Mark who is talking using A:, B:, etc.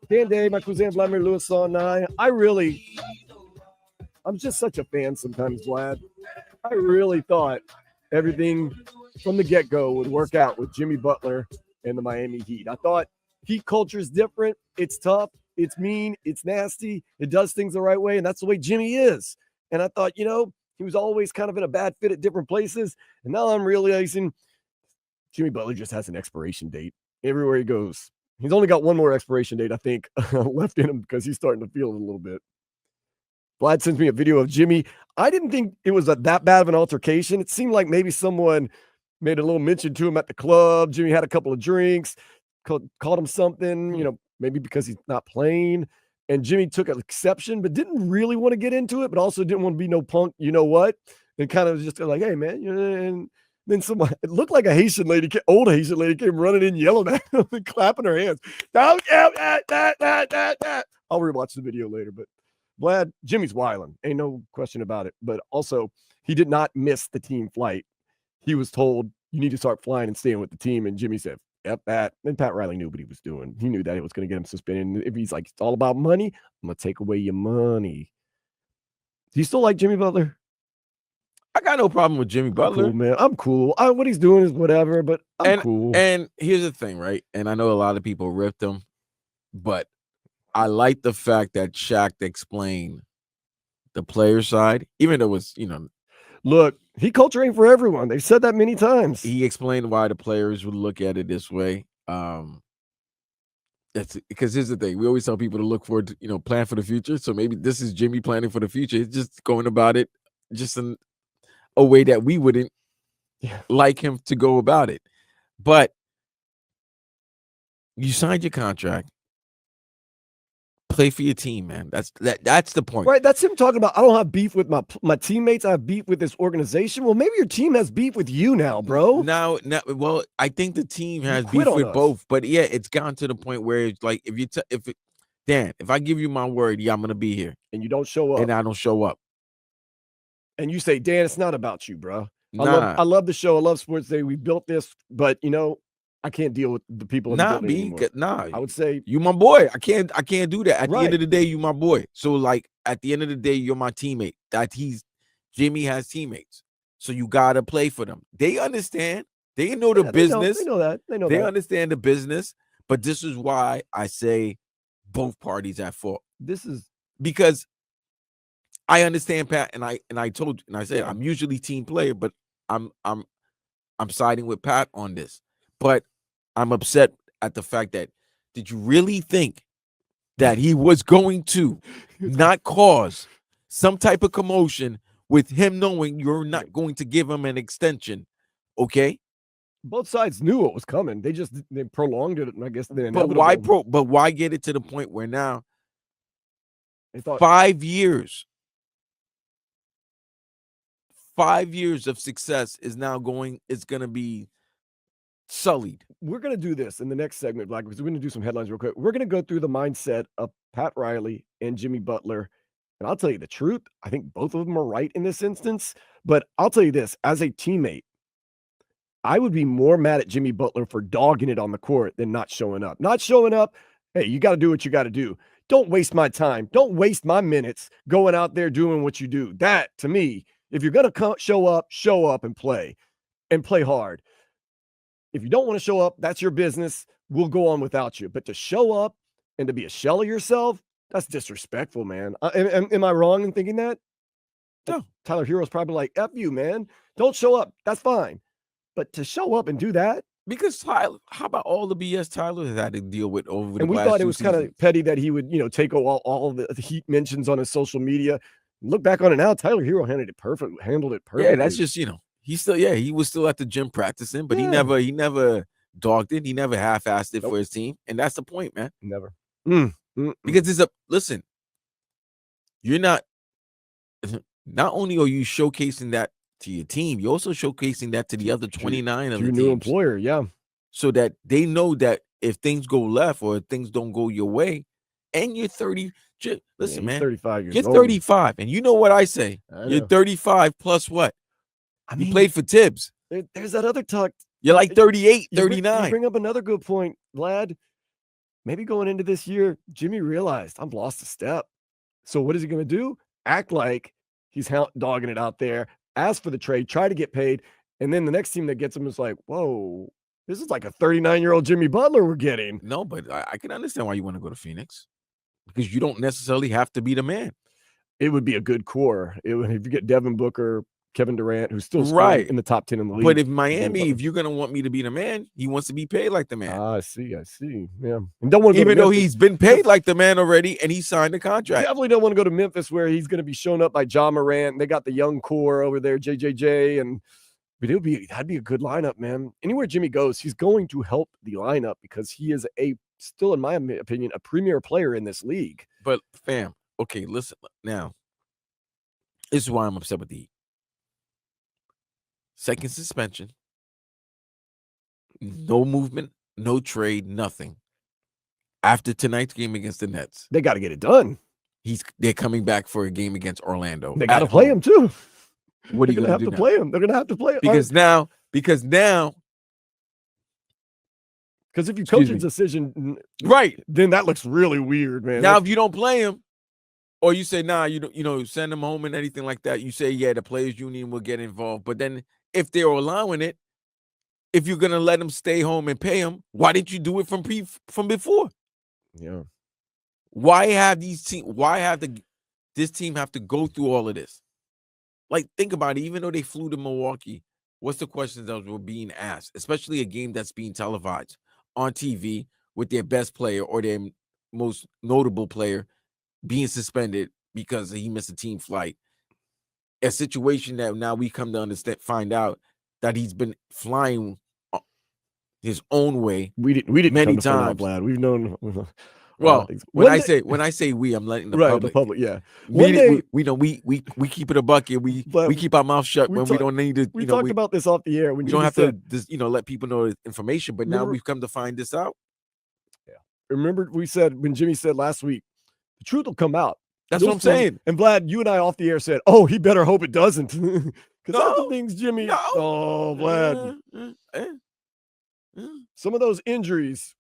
A: Dan Day, my cousin Vladimir Lewis on 9. I'm just such a fan sometimes, Vlad. I really thought everything from the get-go would work out with Jimmy Butler and the Miami Heat. I thought Heat culture is different. It's tough. It's mean. It's nasty. It does things the right way, and that's the way Jimmy is. And I thought, he was always kind of in a bad fit at different places. And now I'm realizing Jimmy Butler just has an expiration date everywhere he goes. He's only got one more expiration date, I think, left in him because he's starting to feel it a little bit. Vlad sends me a video of Jimmy. I didn't think it was that bad of an altercation. It seemed like maybe someone made a little mention to him at the club. Jimmy had a couple of drinks, called him something, maybe because he's not playing. And Jimmy took an exception, but didn't really want to get into it, but also didn't want to be no punk, you know what? And kind of just like, hey, man. And then it looked like a old Haitian lady came running in, yelling at him and clapping her hands. I'll rewatch the video later, but Vlad, Jimmy's wilding. Ain't no question about it. But also, he did not miss the team flight. He was told, you need to start flying and staying with the team. And Jimmy said, yep, that. And Pat Riley knew what he was doing. He knew that it was going to get him suspended. And if he's like, it's all about money, I'm going to take away your money. Do you still like Jimmy Butler?
B: I got no problem with Jimmy Butler.
A: I'm cool, man. I'm cool. What he's doing is whatever, but I'm cool.
B: And here's the thing, right? And I know a lot of people ripped him, but I like the fact that Shaq explained the player side, even though it was,
A: look, he culture ain't for everyone. They've said that many times.
B: He explained why the players would look at it this way. That's because here's the thing: we always tell people to look forward to, plan for the future. So maybe this is Jimmy planning for the future. He's just going about it just in a way that we wouldn't like him to go about it. But you signed your contract. Play for your team, man. That's the point.
A: Right. That's him talking about, I don't have beef with my teammates. I have beef with this organization. Well, maybe your team has beef with you now, bro.
B: Now, well, I think the team has beef with both. But yeah, it's gotten to the point where it's like, if I give you my word, I'm going to be here.
A: And you don't show up.
B: And I don't show up.
A: And you say, Dan, it's not about you, bro.
B: Nah.
A: I love the show. I love Sports Day. We built this, but I can't deal with the people in the building anymore. I would say
B: you my boy. I can't do that. At the end of the day, you my boy. So like at the end of the day, you're my teammate. Jimmy has teammates. So you gotta play for them. They understand. They know the business.
A: They know that.
B: They understand the business. But this is why I say both parties at fault.
A: This is
B: because I understand Pat, and I told you, and I said I'm usually team player, but I'm siding with Pat on this. But I'm upset at the fact that did you really think that he was going to not cause some type of commotion with him knowing you're not going to give him an extension? Okay.
A: Both sides knew what was coming. They prolonged it, and I guess they.
B: But why get it to the point where now they thought 5 years? 5 years of success is going to be sullied.
A: We're going to do this in the next segment, Black, because we're going to do some headlines real quick. We're going to go through the mindset of Pat Riley and Jimmy Butler. And I'll tell you the truth. I think both of them are right in this instance. But I'll tell you this, as a teammate, I would be more mad at Jimmy Butler for dogging it on the court than not showing up. Not showing up, hey, you got to do what you got to do. Don't waste my time. Don't waste my minutes going out there doing what you do. That, to me, if you're going to show up and play hard. If you don't want to show up, that's your business. We'll go on without you. But to show up and to be a shell of yourself, that's disrespectful, man. Am I wrong in thinking that?
B: No.
A: Tyler Hero's probably like, F you, man. Don't show up. That's fine. But to show up and do that?
B: Because Tyler, how about all the BS Tyler has had to deal with over the last 2 seasons?
A: And we thought it was kind of petty that he would, take all of the Heat mentions on his social media. Look back on it now, Tyler Hero handled it perfectly.
B: Yeah, that's just, he was still at the gym practicing, but he never dogged it. He never half-assed it for his team. And that's the point, man.
A: Never.
B: Because listen, you're not only are you showcasing that to your team, you're also showcasing that to the other 29 of the teams.
A: Your new employer, yeah.
B: So that they know that if things go left or if things don't go your way, and you're 30, listen, man,
A: 35 years
B: you're
A: old.
B: 35. And you know what I say? You're 35 plus what? You played for Tibbs.
A: There's that other talk.
B: You're like 38, 39.
A: You bring up another good point, Vlad. maybe going into this year, Jimmy realized I've lost a step. So what is he going to do? Act like he's dogging it out there, ask for the trade, try to get paid. And then the next team that gets him is like, whoa, this is like a 39-year-old Jimmy Butler we're getting.
B: No, but I can understand why you want to go to Phoenix, because you don't necessarily have to be the man.
A: It would be a good core. If you get Devin Booker, Kevin Durant, who's still
B: right
A: in the top 10 in the league.
B: But if Miami, if you're going to want me to be the man, he wants to be paid like the man.
A: I see. Yeah. And don't want to
B: even though he's been paid like the man already and he signed the contract.
A: Definitely don't want to go to Memphis where he's going to be shown up by Ja Morant. They got the young core over there, JJJ, and that'd be a good lineup, man. Anywhere Jimmy goes, he's going to help the lineup because he is still, in my opinion, a premier player in this league.
B: But fam, okay, listen now. This is why I'm upset with the Heat. Second suspension, no movement, no trade, nothing. After tonight's game against the Nets,
A: they got to get it done.
B: They're coming back for a game against Orlando.
A: They got to play him too.
B: What are you going to
A: have to play him? They're going to have to play him
B: because now, because
A: if you coach his decision,
B: right,
A: then that looks really weird, man.
B: Now, if you don't play him, or you say, nah, you don't, send him home and anything like that, you say, yeah, the players union will get involved. But then if they're allowing it, if you're gonna let him stay home and pay him, why didn't you do it from before?
A: Yeah.
B: Why have this team have to go through all of this? Like, think about it. Even though they flew to Milwaukee, what's the questions that were being asked? Especially a game that's being televised on TV with their best player or their most notable player being suspended because he missed a team flight. A situation that now we come to find out that he's been flying his own way.
A: We didn't
B: many times.
A: Vlad. We've known.
B: Well, when I say we, I'm letting the public.
A: The public, yeah.
B: We keep it a bucket. We keep our mouth shut when we don't need to.
A: We talked about this off the air.
B: We don't have to, let people know the information. But now we've come to find this out.
A: Yeah. Remember, we said when Jimmy said last week, the truth will come out.
B: That's what I'm saying.
A: And Vlad, you and I off the air said, "Oh, he better hope it doesn't." Because other things, Jimmy. No. Oh, Vlad. Some of those injuries.